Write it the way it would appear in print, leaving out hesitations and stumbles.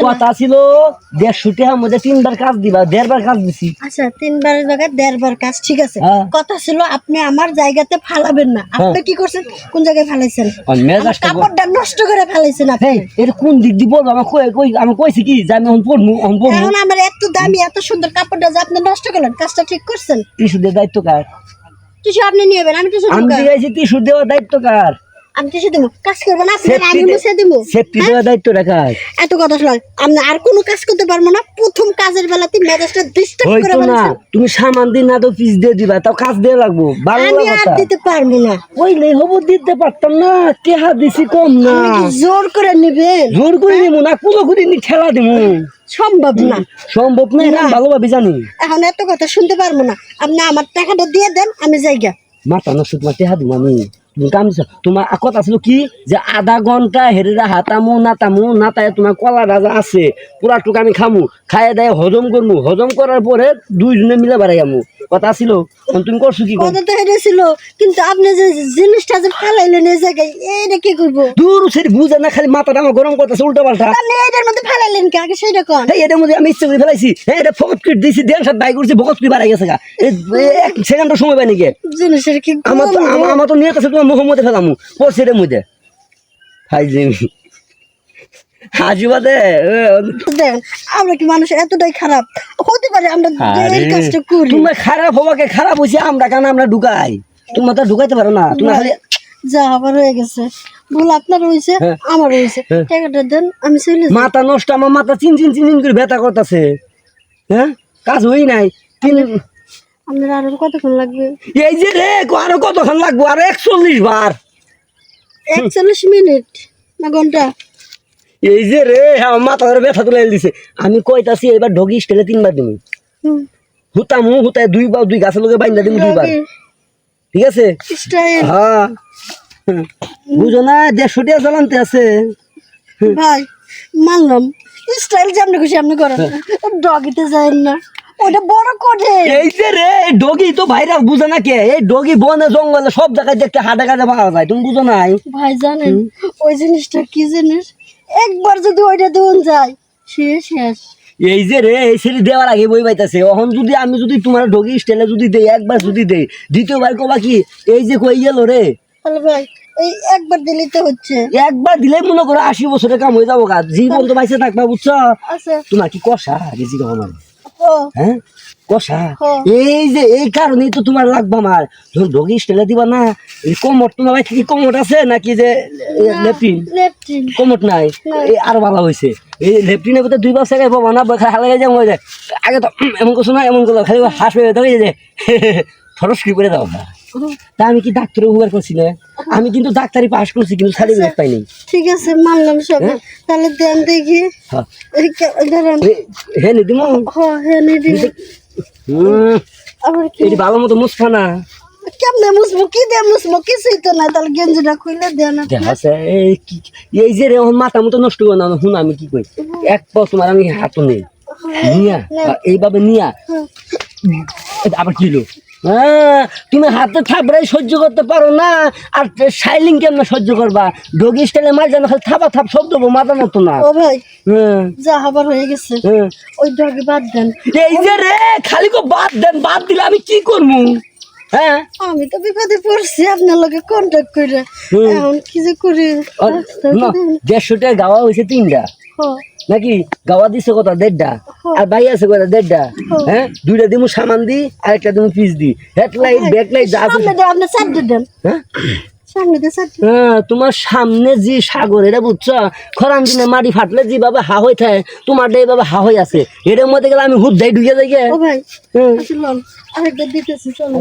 কথা ছিল 150 টাকার মধ্যে 3 বার কাজ দিবা, 1.5 বার কাজ দিছি। আচ্ছা 3 বারের জায়গায় 1.5 বার কাজ, ঠিক আছে। কথা ছিল আপনি আমার জায়গাতে ফালাবেন না। আপনি কি করছেন? কোন জায়গায় ফালাইছেন? কাপড়টা নষ্ট করে ফালাইছেন আপনি। এর কোন দিক দিব? আমি কইছি কি যে আমি পড়মু। এখন আমার এত দামি এত সুন্দর কাপড়টা যে আপনি নষ্ট করলেন, কাজটা ঠিক করছেন? টিস্যু দেওয়ার দায়িত্ব কার? টিস্যু আপনি নিয়েবেন, আমি টিস্যু আমি দিয়েছি। টিস্যু দেওয়ার দায়িত্ব কার? আমি টিস্যু দেবো। কাজ করবেন আপনি, আমি মুছে দেব। সেফটি দেওয়ার দায়িত্ব রাখার। এত কথা শোনাই, আমি আর কোনো কাজ করতে পারবো না। প্রথম কাজের বেলাতে মেজাজটা ডিস্টার্ব করে ফেলেছেন। তুমি সামান দিন না তো পিস দিয়ে দিবা, তাও কাজ দিয়ে লাগবো। আমি আর দিতে পারবো না। ওইলে হবো, দিতে পারতাম না। টেহা দিছি কম না। জোর করে নিবেন? জোর করে নিবো না, পুরো করে ঠেলা দিব। সম্ভব না। সম্ভব না, না ভালোভাবে জানি। এখন এত কথা শুনতে পারবো না। আপনি আমার টাকাটা দিয়ে দেন, আমি যাইগা। মাথা নষ্ট, তোমার টেহা দিব আমি। তুমি কাম দিছ। তোমার কথা ছিল কি যে আধা ঘন্টা হেরেরা হাতামু না তাই তোমার কলা রাজা আছে পুরা টুক আমি খামু, খাইয়ে দেয় হজম করবো। হজম করার পরে 2 জনে মিলে বেড়াই আমু। কথা ছিল। তুমি করছো কি? কথা তো হেরেছিল, কিন্তু আপনি যে জিনিসটা যে ফেলাইলেন এই জায়গায়, এইটা কি করবো? দূর সেটি বুঝে না, খালি মাথাটা আমার গরম করতেছে উল্টা পাল্টা। তাহলে এটার মধ্যে ফেলাইলেন কি আগে সেটা কোন? এটার মধ্যে আমি ইচ্ছে করে ফেলাইছি। এটা ফকট করে দিয়েছি, দেন সব বাই করছি, ফকট করে বাড়াই গেছে গা। 1 সেকেন্ডের সময় পাই নাকি? জিনিসের কি আমার তো নিয়ে আছে তোমার মুখের মধ্যে ফেলামু পড়ছের মধ্যে। হাজিবাদে আমরা কি মানুষ এতটাই খারাপ হতে পারে? আমরা এই কাজটা করি। তুমি খারাপ হবাকে খারাপ হইছে আমরা, কেন আমরা ঢুকাই? তোমরা তো ঢুকাইতে পারো না। তুমি খালি যা আবার হয়ে গেছে, ভুল আপনার হইছে, আমার হইছে। টাকাটা দেন, আমি চলে যাই। মাথা নষ্ট, আমার মাথা চিন করে ব্যথা করতেছে। হ্যাঁ, কাজ হই নাই। আপনার আরো কতক্ষণ লাগবে? এই যে রে, আরো কতক্ষণ লাগবো? আরো 41 বার। 41 মিনিট না ঘন্টা? এই যে রে, আমার মাথা ধরে ব্যথা তুলে দিছে। আমি কইতাছি এবার ঢগি স্টাইলে 3 বার দিমু। হুতায় 2 বার, 2 গাছের লগে বাইন্দা দিমু 2 বার। ঠিক আছে? স্টাইল। হ্যাঁ, বুঝো না, 150 টাকা চালানতে আছে। ভাই মানলাম, স্টাইল যেমন খুশি আপনি করেন, ডগিতে যায়েন না, ওটা বড় করে। এই যে রে, ডগি তো ভাইরাল, বুঝো না কে? এই ডগি বনে জঙ্গলে সব জায়গায় দেখতে হাঁটা কাজে পাওয়া যায়, তুমি বুঝো নাই? ভাই জানেন ওই জিনিসটা কি জিনিস? একবার যদি ওইটা দেন যায় শেষ। এই যে রে, এই ছেলে দেওয়ার আগে বই পাইতেছে। এখন যদি আমি তোমার ডগি স্টাইলে যদি দেই, একবার যদি দেই, দ্বিতীয়বার কবা কি এই যে কই গেল রে? তাহলে ভাই এই একবার দিলেই তো হচ্ছে। একবার দিলে মনে করো 80 বছরের কাম হয়ে যাবো। কাজ জীবন তো বাইসে থাকবা, বুঝছো? তোমার কি কষা গেছি আমার? হ্যাঁ, কষা। এই যে এই কারণেই তো তোমার লাগবে আমার। যখন ডগি স্টাইলে দিবা না, এই কমট তোমার ভাই কি কমট আছে নাকি যে লেপটিন? কমট নাই, এই আরো ভালো হয়েছে। এই লেপটিনের ভিতরে 2 বার সেখাই পাবো না, হালাই যায় হয়ে যায়। আগে তো এমন করছো না, এমন করলো খালি হাস পেয়ে দেখে যে ফরস কি করে দাও। তা আমি কি ডাক্তারের উপকার করছি না? আমি কিন্তু ডাক্তারি পাস করছি, কিন্তু সার্টিফিকেট পাইনি। ঠিক আছে, মানলাম সব। তাহলে দেন দেখি। হ্যাঁ নি দিমু। হ্যাঁ নি দিন। আবার কি এটি ভালো মতো মুছফা না? কেমনে মুছবো? কি দিয়ে মুছবো? কিছুই তো না। তাহলে গেঞ্জিটা খুলে দেন। এই যে রে, মাথা মতো নষ্ট করে না। শুন আমি কি কই, এক পা তোমার আমি হাতও নেই নিয়া, এইভাবে নিয়া আবার কিলো। হ্যাঁ, তুমি হাতে থাপড়াই সহ্য করতে পারো না, আর শাইলিং কেমন সহ্য করবা? ডগি স্টাইলে মার জানো, খালি থাপা থাপ শব্দ মাথা মতো না। ও ভাই, যা হবার হয়ে গেছে, ওই ডগি বাদ দেন। এই যে রে, খালি কো বাদ দেন, বাদ দিলে আমি কি করবো? হ্যাঁ, আমি তো বিপদে পড়ছি আপনার লগে কন্টাক্ট করে। এখন কি যে করি? 150 টাকা গাওয়া হয়েছে 3টা নাকি? গাওয়া দিছে কত? 1.5টা। আর ভাই আছে কত? 1.5টা। হ্যাঁ, 2টা দিমু সামান দি, আরেকটা দিমু পিস দি। হেডলাইট ব্যাকলাইট যা আছে আপনি সাইড দেন। হ্যাঁ, তোমার সামনে যে সাগর, এটা বুঝছো? খরান দিনে মাটি ফাটলে যেভাবে হা হয়ে থাকে, তোমার এইভাবে হা হয়ে আছে। এটার মধ্যে গেলে আমি হুদ্দাই ঢুকে যাই। ও ভাই, আরেকটা দিতেছি, চলো।